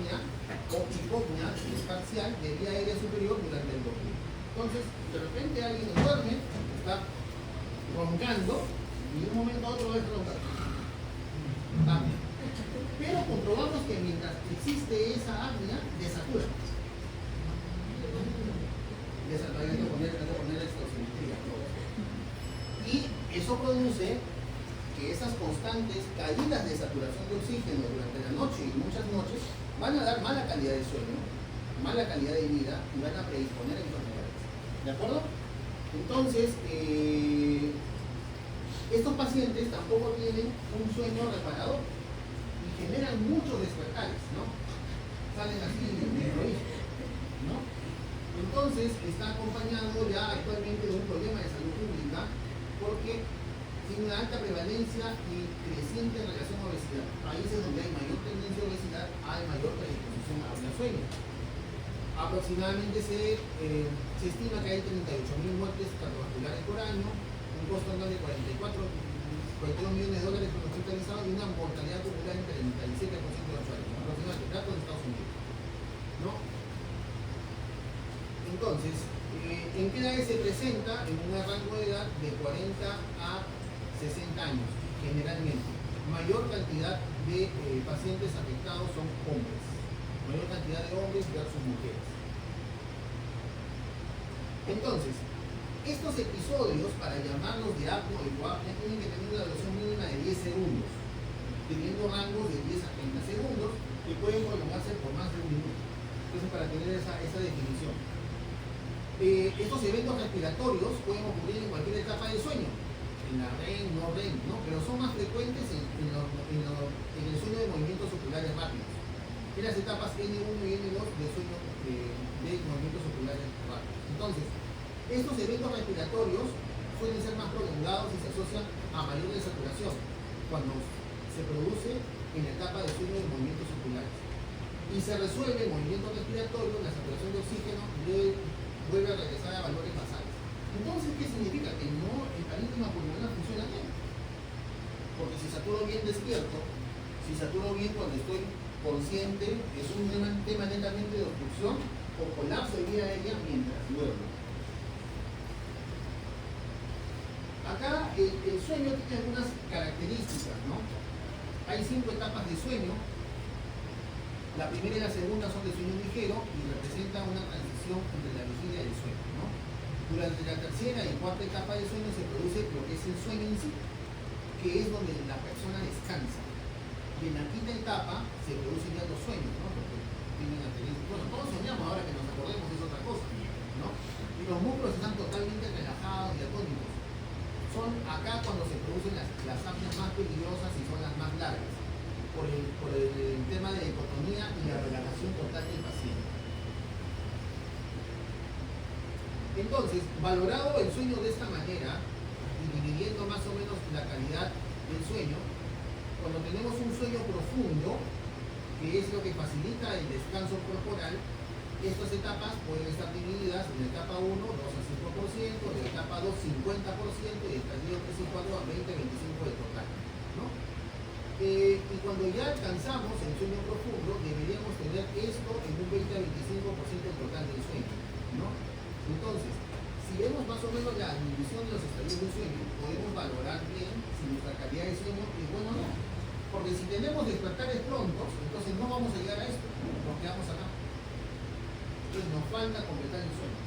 apnea o hipopnea parcial de vía aérea superior durante el dormir. Entonces, de repente alguien duerme, está roncando y de un momento a otro va a roncar. Apnea. Pero comprobamos que mientras existe esa apnea, desatura. Hay que poner esta simetría. Y eso produce que esas constantes caídas de saturación de oxígeno durante la noche y muchas noches van a dar mala calidad de sueño, mala calidad de vida y van a predisponer a enfermedades. ¿De acuerdo? Entonces, estos pacientes tampoco tienen un sueño reparador y generan muchos despertares, ¿no? Salen así de improviso, ¿no? Entonces, está acompañado ya actualmente de un problema de salud pública porque tiene una alta prevalencia y creciente relación a obesidad. Países donde hay mayor tendencia a obesidad, hay mayor predisposición a apnea sueño. Aproximadamente se estima que hay 38.000 muertes cardiovasculares por año, un costo anual de 42 millones de dólares por hospitalizados y una mortalidad acumulada en 37% de los usuarios, aproximadamente datos de Estados Unidos, ¿no? Entonces, ¿en qué edades se presenta? En un rango de edad de 40 a 60 años, generalmente. Mayor cantidad de pacientes afectados son hombres. Mayor cantidad de hombres versus mujeres. Entonces, estos episodios, para llamarlos de apnea o hipoapnea, tienen que tener una duración mínima de 10 segundos, teniendo rangos de 10 a 30 segundos que pueden prolongarse por más de un minuto. Entonces, para tener esa definición. Estos eventos respiratorios pueden ocurrir en cualquier etapa del sueño, en la REM, no REM, ¿no? Pero son más frecuentes en el sueño de movimientos oculares rápidos, en las etapas N1 y N2 del sueño de movimientos oculares rápidos. Entonces, estos eventos respiratorios suelen ser más prolongados y se asocian a mayor desaturación cuando se produce en la etapa del sueño de movimientos oculares. Y se resuelve el movimiento respiratorio, la saturación de oxígeno vuelve a regresar a valores basales. Entonces, ¿qué significa? Que no, el parénquima pulmonar funciona bien. Porque si saturo bien despierto, si saturo bien cuando estoy consciente, es un tema netamente de obstrucción o colapso de vía aérea mientras duermo. Acá el sueño tiene algunas características, ¿no? Hay 5 etapas de sueño. La primera y la segunda son de sueño ligero y representan una transición entre la vigilia y el sueño, ¿no? Durante la tercera y cuarta etapa del sueño se produce lo que es el sueño en sí, que es donde la persona descansa. Y en la quinta etapa se producen ya los sueños, ¿no? Porque tienen características. Bueno, todos soñamos, ahora que nos acordemos es otra cosa, ¿no? Y los músculos están totalmente relajados y atónicos. Son acá cuando se producen las apneas más peligrosas y son las más largas, por el tema de la hipotonía y la relajación total del paciente. Entonces, valorado el sueño de esta manera y dividiendo más o menos la calidad del sueño, cuando tenemos un sueño profundo, que es lo que facilita el descanso corporal, estas etapas pueden estar divididas en la etapa 1, 2 a 5%, de la etapa 2, 50%, y de estadio 3 y 4 a 20-25% de total, ¿no? Y cuando ya alcanzamos el sueño profundo, deberíamos tener esto en un 20 a 25% del total del sueño, ¿no? Entonces, si vemos más o menos la división de los estadios del sueño, podemos valorar bien si nuestra calidad de sueño es buena o no. Porque si tenemos despertares prontos, entonces no vamos a llegar a esto, nos quedamos acá. Entonces nos falta completar el sueño.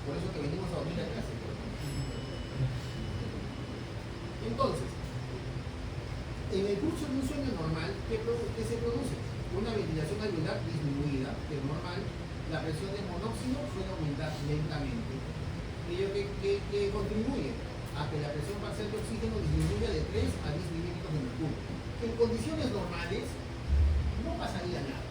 Por eso que venimos a dormir a clase, por ejemplo. Entonces, en el curso de un sueño normal, ¿qué se produce? Una ventilación alveolar disminuida, que es normal. La presión de monóxido suele aumentar lentamente. Ello que contribuye a que la presión parcial de oxígeno disminuya de 3 a 10 milímetros de mercurio. En condiciones normales no pasaría nada.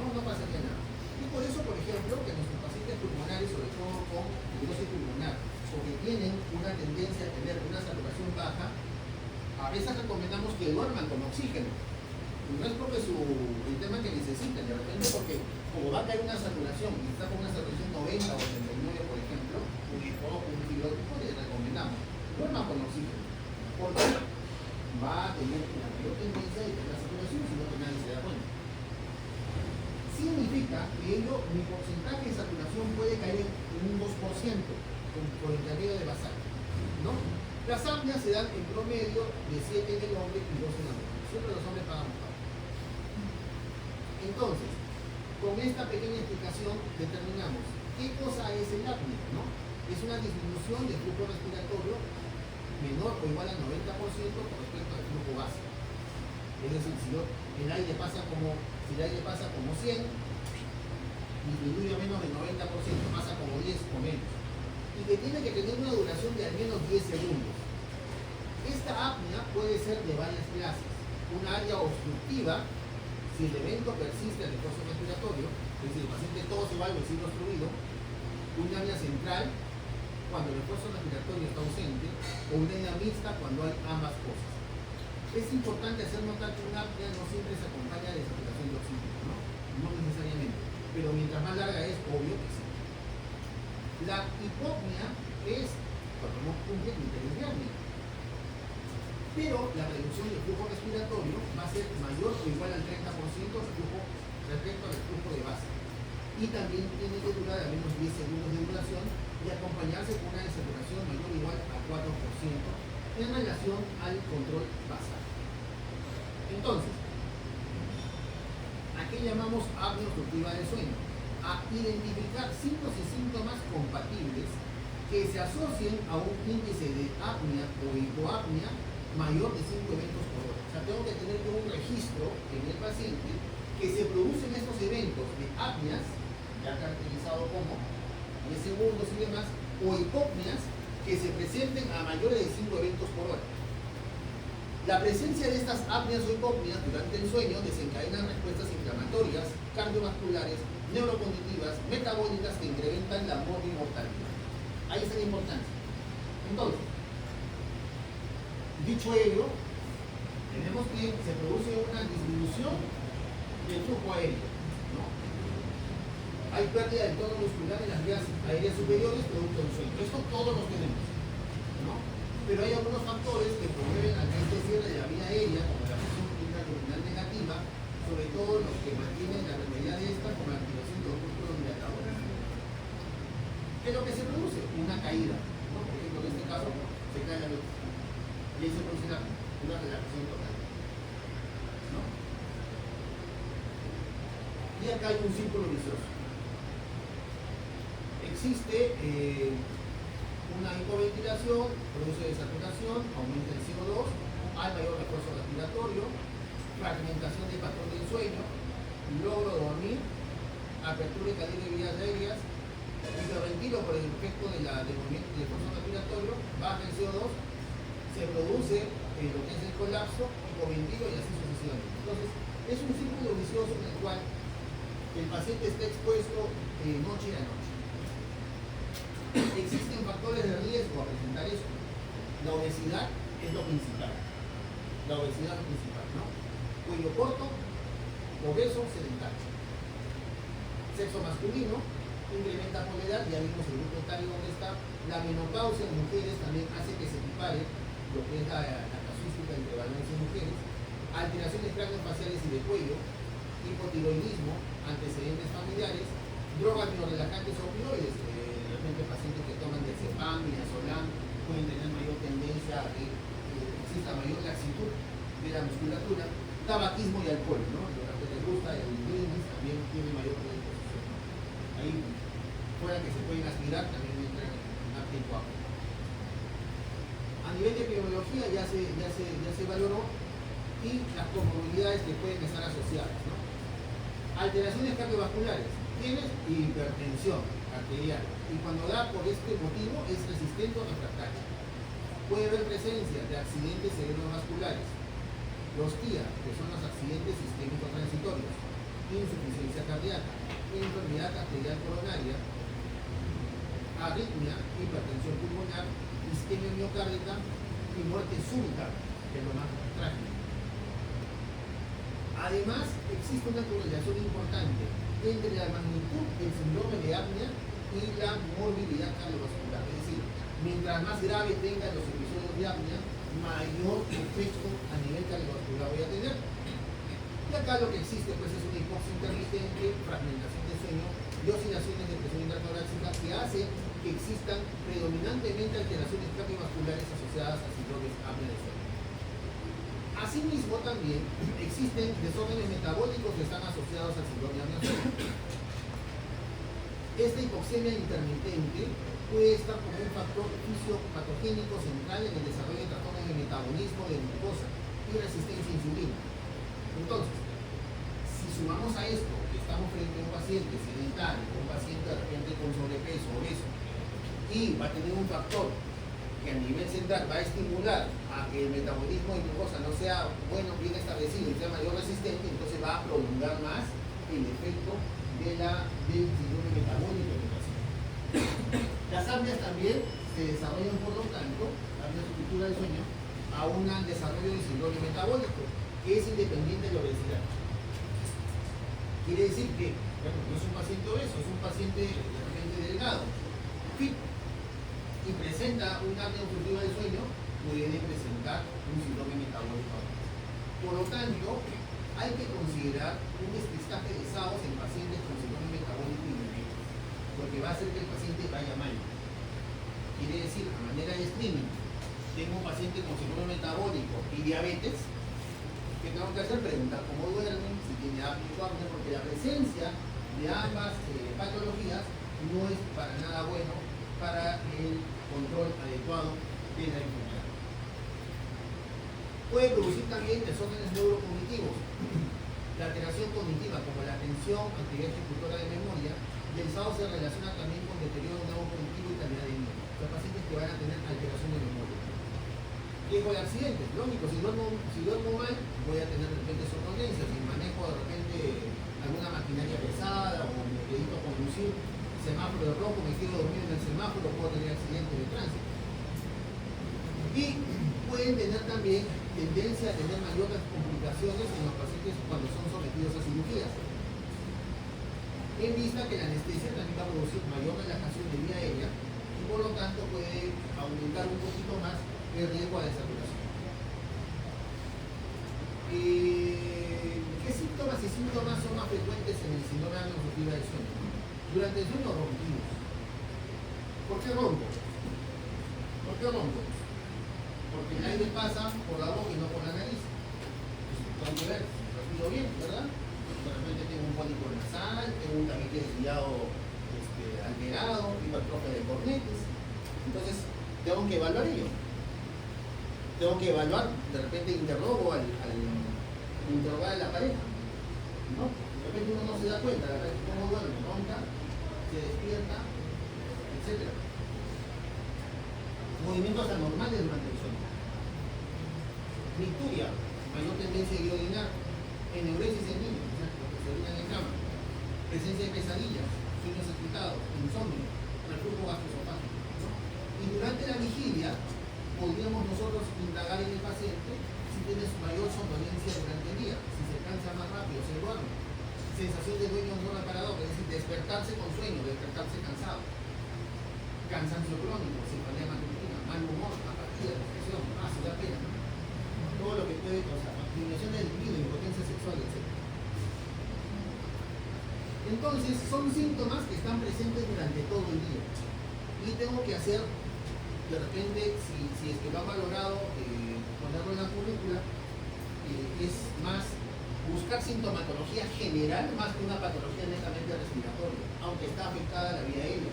No pasaría nada. Y por eso, por ejemplo, que nuestros pacientes pulmonares, sobre todo con fibrosis pulmonar, o que tienen una tendencia a tener una saturación baja, a veces recomendamos que duerman con oxígeno. No es porque el tema que necesiten, de repente porque como va a caer una saturación y está con una saturación 90 o 89, por ejemplo, un fibrosítico le recomendamos duerma con oxígeno. Porque va a tener una mayor tendencia de tener la saturación si no nadie se da cuenta. significa que mi porcentaje de saturación puede caer en un 2% por el intermedio de basal, ¿no? Las apneas se dan en promedio de 7 en el hombre y 2 en la mujer. Siempre los hombres pagan más. Entonces, con esta pequeña explicación determinamos qué cosa es el apnea, ¿no? Es una disminución del flujo respiratorio menor o igual al 90% con respecto al flujo base. Es decir, si el aire pasa como 100, disminuye a menos del 90%, pasa como 10 o menos. Y que tiene que tener una duración de al menos 10 segundos. Esta apnea puede ser de varias clases. Una área obstructiva, si el evento persiste en el esfuerzo respiratorio, es decir, el paciente todo se va al vecino obstruido. Una apnea central, cuando el esfuerzo respiratorio está ausente, o una apnea mixta, cuando hay ambas cosas. Es importante hacer notar que una apnea no siempre se acompaña de saturación de oxígeno, ¿no? No necesariamente, pero mientras más larga es, obvio que sí. La hipopnea es cuando no cumple criterios de apnea, pero la reducción del flujo respiratorio va a ser mayor o igual al 30% respecto al flujo de base. Y también tiene que durar al menos 10 segundos de duración y acompañarse con una desaturación mayor o igual a 4% en relación al control basal. Entonces, ¿a qué llamamos apnea obstructiva del sueño? A identificar signos y síntomas compatibles que se asocien a un índice de apnea o hipoapnea mayor de 5 eventos por hora. O sea, tengo que tener un registro en el paciente que se producen estos eventos de apneas, ya caracterizado como 10 segundos y demás, o hipopneas que se presenten a mayores de 5 eventos por hora. La presencia de estas apneas o hipopneas durante el sueño desencadena respuestas inflamatorias, cardiovasculares, neurocognitivas, metabólicas que incrementan la mortalidad. Ahí está la importancia. Entonces, dicho ello, tenemos que se produce una disminución del flujo aéreo, ¿no? Hay pérdida del tono muscular en las vías aéreas superiores producto del sueño. Esto todos los tenemos, ¿no? Pero hay algunos factores que promueven al cierre de la vía aérea, como la presión intraabdominal negativa, sobre todo los que mantienen la normalidad de esta con la activación de los músculos dilatadores. ¿Qué es lo que se produce? Una caída, ¿no? Por ejemplo, en este caso, se cae la luz. Y ahí se produce una relajación total, ¿no? Y acá hay un círculo vicioso. Existe una hipoventilación, produce desaturación, aumenta el CO2, hay mayor refuerzo respiratorio, fragmentación del patrón del sueño, logro dormir, apertura y calibre de vías aéreas, hiperventilo por el efecto del movimiento del esfuerzo respiratorio, baja el CO2, se produce lo que es el colapso, hipoventilo y así sucesivamente. Entonces, es un círculo vicioso en el cual el paciente está expuesto noche a noche. Existen factores de riesgo a presentar esto. La obesidad es lo principal. La obesidad es lo principal, ¿no? Cuello corto, obeso, sedentario. Sexo masculino, incrementa por edad, ya vimos el grupo etario donde está. La menopausia en mujeres también hace que se equipare lo que es la casuística de prevalencia en mujeres. Alteraciones craneofaciales y de cuello, hipotiroidismo, antecedentes familiares, drogas biorelajantes o opioides. Pacientes que toman diazepam, midazolam pueden tener mayor tendencia a que exista mayor laxitud de la musculatura, tabaquismo y alcohol, ¿no? Lo que les gusta, el brindis también tiene mayor predisposición. Ahí, fuera que se pueden aspirar, también entra en apnea hipoapnea. A nivel de epidemiología ya se valoró y las comorbilidades que pueden estar asociadas, ¿no? Alteraciones cardiovasculares, tienes hipertensión arterial y cuando da por este motivo es resistente o refractaria. Puede haber presencia de accidentes cerebrovasculares, los TIA, que son los accidentes isquémicos transitorios, insuficiencia cardíaca, enfermedad arterial coronaria, arritmia, hipertensión pulmonar, isquemia miocárdica y muerte súbita, que es lo más trágico. Además, existe una correlación importante entre la magnitud del síndrome de apnea y la morbilidad cardiovascular. Es decir, mientras más grave tengan los episodios de apnea, mayor efecto a nivel cardiovascular voy a tener. Y acá lo que existe pues es una hipoxia intermitente, fragmentación de hace que existan predominantemente alteraciones cardiovasculares asociadas a síndrome de apnea del sueño. Asimismo, también existen desórdenes metabólicos que están asociados al síndrome de apnea del sueño. Esta hipoxemia intermitente puede estar como un factor fisiopatogénico central en el desarrollo de trastornos de metabolismo de glucosa y resistencia a insulina. Entonces, si sumamos a esto que estamos frente a un paciente sedentario, un paciente de repente con sobrepeso, obeso, y va a tener un factor que a nivel central va a estimular a que el metabolismo de glucosa no sea bien establecido y sea mayor resistente, entonces va a prolongar más el efecto del síndrome metabólico del paciente. Las apneas también se desarrollan, por lo tanto, la estructura del sueño, a un desarrollo del síndrome metabólico, que es independiente de la obesidad. Quiere decir que, bueno, no es un paciente obeso, es un paciente realmente delgado, fit, y presenta una apnea obstructiva del sueño, puede presentar un síndrome metabólico. Por lo tanto, hay que considerar un despistaje de SAOS en pacientes con síndrome metabólico y diabetes, porque va a hacer que el paciente vaya mal. Quiere decir, a manera de screening, tengo un paciente con síndrome metabólico y diabetes, que tengo que hacer preguntar cómo duermen, si tiene apnea o apnea, porque la presencia de ambas patologías no es para nada bueno para el control adecuado de la enfermedad. Puede producir también desórdenes neurocognitivos. La alteración cognitiva, como la atención, actividad ejecutora de memoria, y el SAO se relaciona también con deterioro neurocognitivo y calidad de vida. Los pacientes que van a tener alteración de memoria. Riesgo de accidentes, lógico, si duermo mal, voy a tener de repente somnolencia, si manejo de repente alguna maquinaria pesada o me dedico a conducir, semáforo de rojo, me quedo dormido en el semáforo, puedo tener accidentes de tránsito. Y pueden tener también tendencia a tener mayores complicaciones en los pacientes cuando son sometidos a cirugías. En vista que la anestesia también va a producir mayor relajación de vía aérea y por lo tanto puede aumentar un poquito más el riesgo a desaturación. ¿Qué síntomas y síntomas son más frecuentes en el síndrome de apnea obstructiva del sueño? Durante el sueño rompimos. ¿Por qué rompo? ¿Por qué rompo? Porque el aire pasa por la boca y no por la nariz. Tengo que ver, respiro bien, ¿verdad? De repente tengo un pólipo nasal, tengo un tabique desviado alterado, hipertrofia de cornetes. Entonces, tengo que evaluar ello. Tengo que evaluar, de repente interrogo interrogar a la pareja, ¿no? De repente uno no se da cuenta, de repente cómo duerme, ronca, se despierta, etc. Movimientos anormales durante el sueño. Micturia, mayor tendencia a orinar, enuresis en niños, o sea, los que se orinan en cama, presencia de pesadillas, sueños excitados, insomnio, reflujo gastroesofágico, ¿no? Y durante la vigilia, podríamos nosotros indagar en el paciente si tiene mayor somnolencia durante el día, si se cansa más rápido, se duerme, sensación de dueño no reparador, es decir, despertarse con sueño, despertarse cansado, cansancio crónico, cefalea matutina, mal humor, apatía, depresión, da pena, ¿no? Todo lo que puede causar, disminución del libido, impotencia sexual, etc. Entonces, son síntomas que están presentes durante todo el día y tengo que hacer, de repente, si es que lo han valorado, ponerlo en la currícula, es más buscar sintomatología general más que una patología netamente respiratoria, aunque está afectada la vía aérea.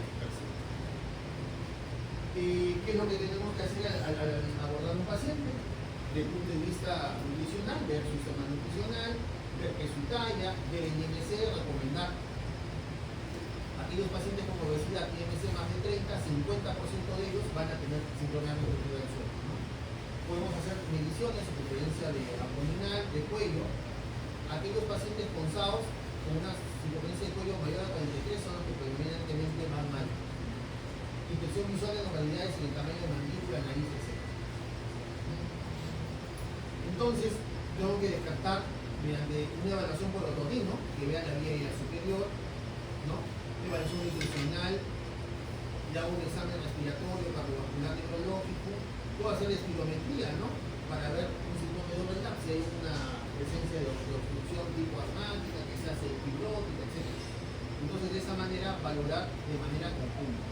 ¿Qué es lo que tenemos que hacer al abordar un paciente? Desde el punto de vista nutricional, ver su sistema nutricional, ver que su talla, ver el IMC, recomendar aquellos pacientes con obesidad, IMC más de 30, 50% de ellos van a tener síndrome de apnea obstructiva del sueño, ¿no? Podemos hacer mediciones, circunferencia de abdominal, de cuello. Aquellos pacientes con SAOS con una circunferencia de cuello mayor a 43 son los que predominantemente van mal. Inspección visual de localidades en el tamaño de mandíbula, nariz, etc. Entonces, tengo que descartar mediante una evaluación por otorrino, que vea la vía aérea superior, ¿no? Evaluación nutricional, le hago un examen respiratorio, cardiovascular, neurológico, puedo hacer espirometría, ¿no? Para ver un síntoma de overlap, si hay una presencia de obstrucción tipo asmática, que se hace fibrótica, etc. Entonces, de esa manera, valorar de manera conjunta.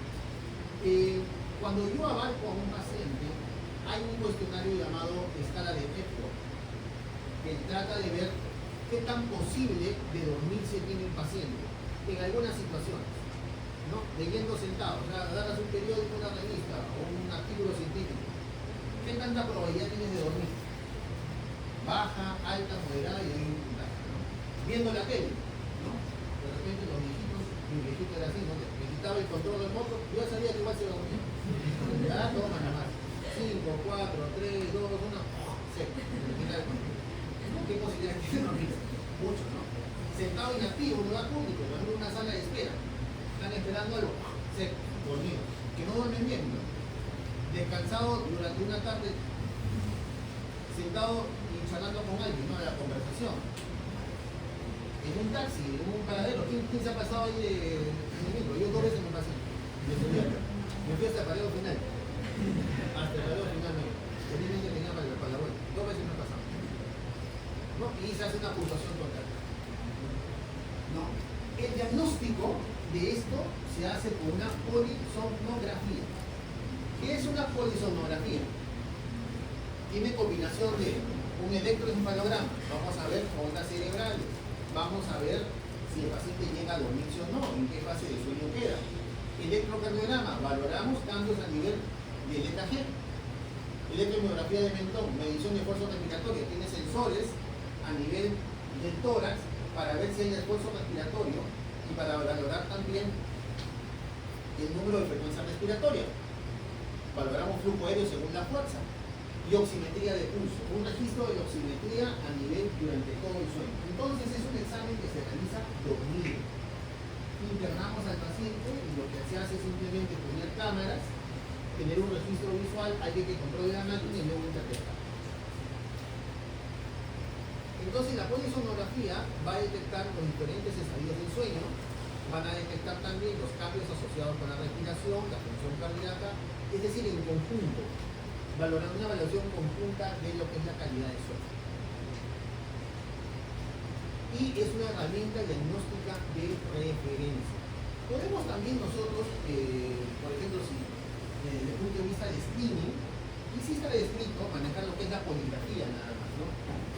Cuando yo abarco a un paciente, hay un cuestionario llamado escala de Epworth, que trata de ver qué tan posible de dormirse tiene el paciente en algunas situaciones, ¿no? Leyendo sentado, o sea, agarras un periódico, una revista o un artículo científico. ¿Qué tanta probabilidad tienes de dormir? Baja, alta, moderada y hay un puntaje, ¿no? Viendo la tele, ¿no? De repente los viejitos, mi viejito era así, ¿no? Me quitaba el control remoto, yo ya sabía que igual se dormía. Ya, toma nada más. 5, 4, 3, 2, 1, seco. Me quita el control. ¿Qué posibilidad tiene de dormir? Mucho, ¿no? Sentado inactivo en un lugar público, por ejemplo, en una sala de espera. Están esperando algo, seco, dormido. Que no duermen bien, ¿no? Descansado durante una tarde, sentado y charlando con alguien, ¿no? La conversación. En un taxi, en un paradero. ¿Quién se ha pasado ahí de micro? Yo 2 veces me pasé. Me fui hasta el paradero final. Hasta el paradero final, no. Felizmente tenía para la vuelta. 2 veces me he pasado. ¿No? Y se hace una puntuación total. ¿No? El diagnóstico de esto se hace por una polisomnografía. ¿Qué es una polisomnografía? Tiene combinación de un electroencefalograma. Vamos a ver ondas cerebrales. Vamos a ver si el paciente llega a dormirse o no, en qué fase de sueño queda. Electrocardiograma, valoramos cambios a nivel del EKG. Electromiografía de mentón, medición de esfuerzo respiratorio. Tiene sensores a nivel del tórax para ver si hay esfuerzo respiratorio y para valorar también el número de frecuencia respiratoria. Valoramos flujo aéreo según la fuerza. Y oximetría de pulso, un registro de la oximetría a nivel durante todo el sueño. Entonces es un examen que se realiza dormido. Internamos al paciente y lo que se hace es simplemente poner cámaras, tener un registro visual, alguien que controle la máquina y luego interpretar. Entonces la polisomnografía va a detectar los diferentes estadios del sueño, van a detectar también los cambios asociados con la respiración, la función cardíaca, es decir, en conjunto, valorando una evaluación conjunta de lo que es la calidad del sueño. Y es una herramienta diagnóstica de referencia. Podemos también nosotros, por ejemplo, si desde el punto de vista de screening, y si está descrito manejar lo que es la poligrafía nada más, ¿no?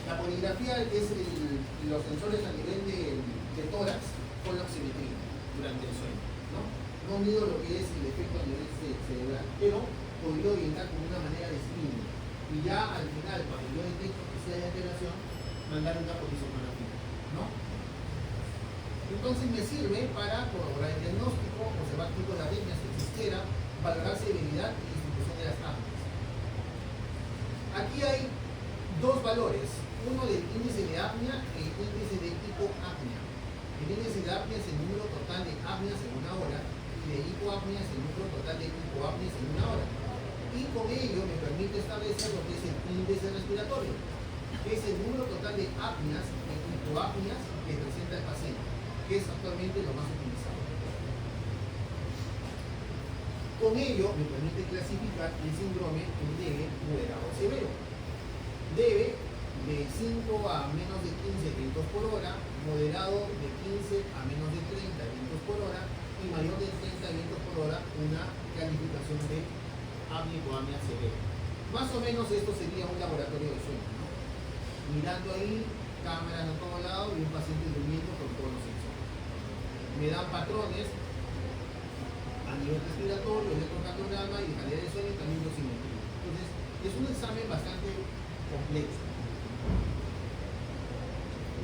La poligrafía es los sensores a nivel de tórax con la oximetría durante el sueño, ¿no? No mido lo que es el efecto a nivel cerebral, pero podría orientar como una manera de screening. Y ya al final, cuando yo detecto que si hay alteración, mandar una polisomnografía, ¿no? Entonces me sirve para corroborar el diagnóstico, observar tipos de arritmias si existiera, valorar severidad y distribución de las apneas. Aquí hay dos valores, uno del índice de apnea y el índice de hipoapnea. El índice de apnea es el número total de apneas en una hora y de hipoapnea es el número total de hipoapneas en una hora. Y con ello me permite establecer lo que es el índice respiratorio, que es el número total de apneas y hipoapneas que presenta el paciente, que es actualmente lo más utilizado. Con ello me permite clasificar el síndrome en leve, moderado o severo. Leve de 5 a menos de 15 vientos por hora, moderado de 15 a menos de 30 vientos por hora y mayor de 30 vientos por hora una calificación de apnea y hipoapnea severa. Más o menos esto sería un laboratorio de sueño, ¿no? Mirando ahí, cámaras a todo lado y un paciente durmiendo con todos los sensores. Me dan patrones a nivel respiratorio, electrocardiograma y calidad de sueño y también dosimetría. Entonces, es un examen bastante complejo.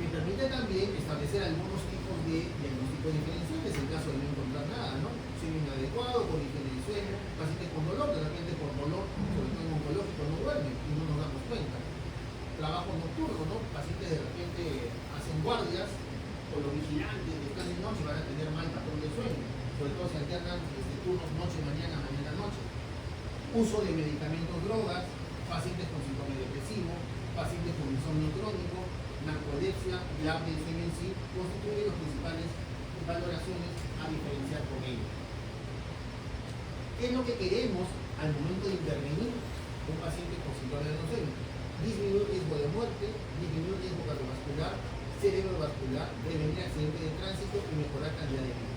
Me permite también establecer algunos tipos de diagnósticos diferenciales en caso de no encontrar nada, ¿no? Sueño inadecuado, con higiene de sueño, pacientes con dolor, de repente por dolor, sobre todo en oncológico, no duermen y no nos damos cuenta. Trabajo nocturno, ¿no? Pacientes de repente hacen guardias o los vigilantes de tarde y noche van a tener mal patrón de sueño, sobre todo si alternan turnos noche, mañana, mañana, noche. Uso de medicamentos, drogas, pacientes con síndrome depresivo, pacientes con insomnio crónico, narcolepsia y apnea del sueño en sí constituyen las principales valoraciones a diferenciar con ello. ¿Qué es lo que queremos al momento de intervenir un paciente con síndrome de sueño? Disminuir el riesgo de muerte, disminuir el riesgo cardiovascular, cerebrovascular, prevenir accidentes de tránsito y mejorar calidad de vida.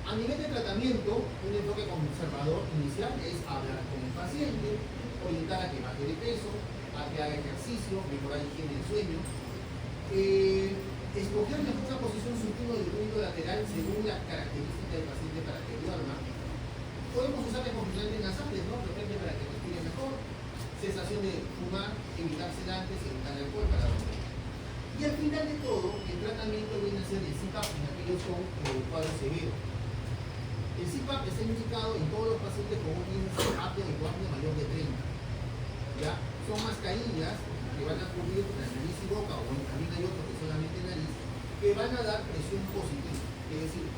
A nivel de tratamiento, un enfoque conservador inicial es hablar con el paciente, orientar a que baje de peso, a que haga ejercicio, mejorar la higiene del sueño, escoger la mejor posición supina del punto lateral según la característica del paciente para que duerma. Podemos usar descongestionantes nasales, ¿no? De repente para que respire mejor, cesación de fumar, evitar sedantes, evitar el alcohol para dormir. Y al final de todo, el tratamiento viene a ser el CPAP en aquellos con cuadros severos. El CPAP está indicado en todos los pacientes con un índice de apnea hipoapnea mayor de 30. ¿Ya? Son mascarillas que van a cubrir la nariz y boca, o también hay otros que solamente nariz, que van a dar presión positiva. Es decir,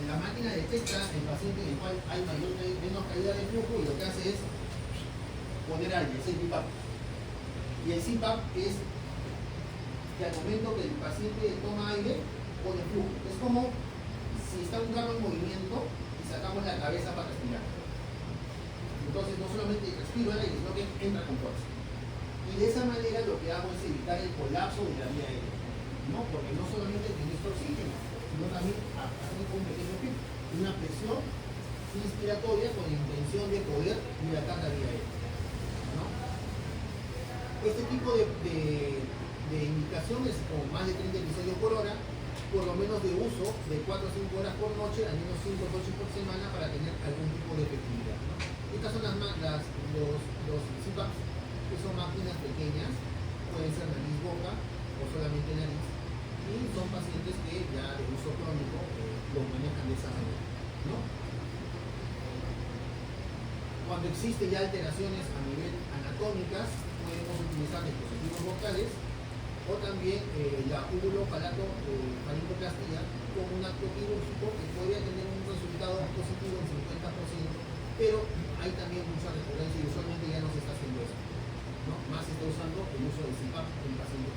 la máquina detecta el paciente en el cual hay menos caída de flujo y lo que hace es poner aire, es el CPAP. Y el CPAP es que al momento que el paciente toma aire, pone flujo. Es como si está un carro en movimiento y sacamos la cabeza para respirar. Entonces no solamente respiro el aire, sino que entra con fuerza. Y de esa manera lo que hago es evitar el colapso de la vía aérea, ¿no? Porque no solamente tienes oxígeno, sino también así con un pequeño pico, una presión inspiratoria con la intención de poder dilatar la vía aérea, ¿no? Este tipo de indicaciones con más de 30 episodios por hora, por lo menos de uso de 4 o 5 horas por noche, al menos 5 noches por semana para tener algún tipo de efectividad, ¿no? Estas son los CPAPs, que son máquinas pequeñas, pueden ser nariz-boca o solamente nariz, y son pacientes que ya de uso crónico los manejan de esa manera, ¿no? Cuando existen ya alteraciones a nivel anatómicas, podemos utilizar dispositivos vocales o también la uvulopalato-faringoplastía con un acto quirúrgico que podría tener un resultado positivo en 50%, pero hay también mucha recurrencia y usualmente ya no se está haciendo eso, ¿no? Más se está usando el uso del CPAP en pacientes